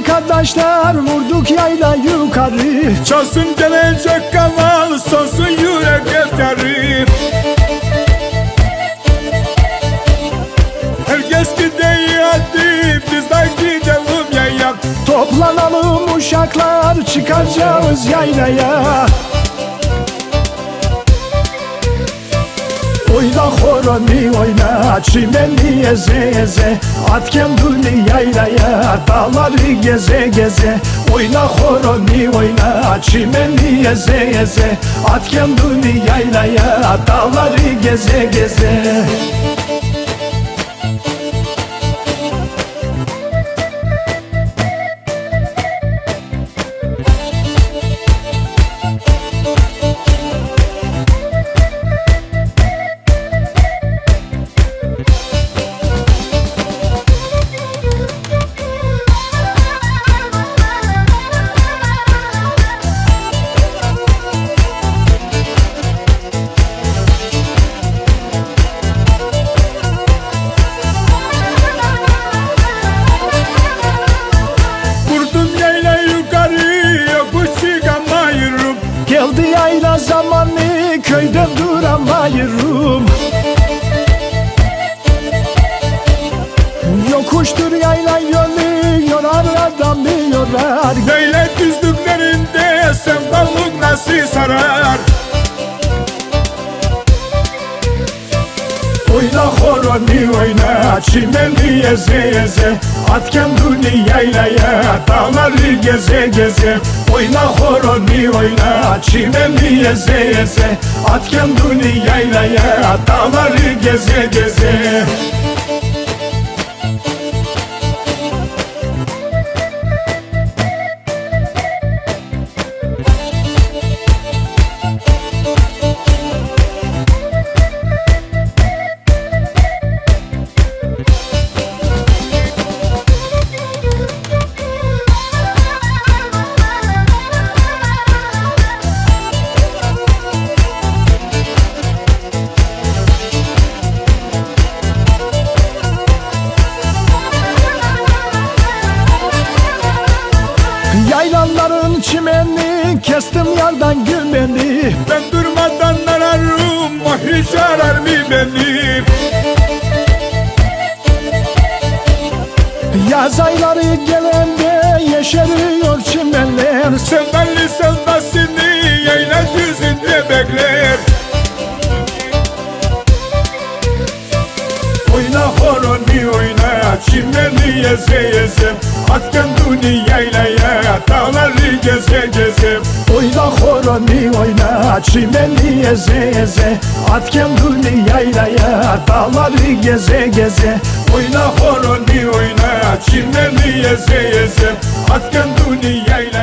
arkadaşlar vurduk yayla yukarı. Çalsın gelecek kaval, sonsun yürek efkarı. Herkes gideyi hadi, biz de gidelim yaya. Toplanalım uşaklar, çıkacağız yaylaya. Oyna horoni oyna, çimeni eze eze, at kendini yaylaya, dağları geze geze. Oyna horoni oyna, çimeni eze eze, at kendini yaylaya, dağları geze geze. Geldi yayla zamanı, köyde duramayırım. Yokuştur yayla yolu, yorar adamı yorar. Böyle düzlüklerinde sevdalık nasıl sarar. Oyna horoni oyna, çimeni eze eze, at kendini yaylaya, dağları geze geze. Oyna horoni oyna, çimeni eze eze, at kendini yaylaya, dağları geze geze. Yaylaların çimenini kestim yardan gümeni. Ben durmadan ararım, o hiç arar mı beni? Yaz ayları gelende yeşeriyor çimenler. Sevdalı sevdasını yayla düzünde bekler. Oyna horoni oyna, çimeni eze eze, at kendini yaylaya, dağları geze geze. Oyna horoni oyna, çimeni eze eze, at kendini yaylaya, dağları geze geze. Oyna horoni oyna, çimeni eze eze, at kendini yaylaya.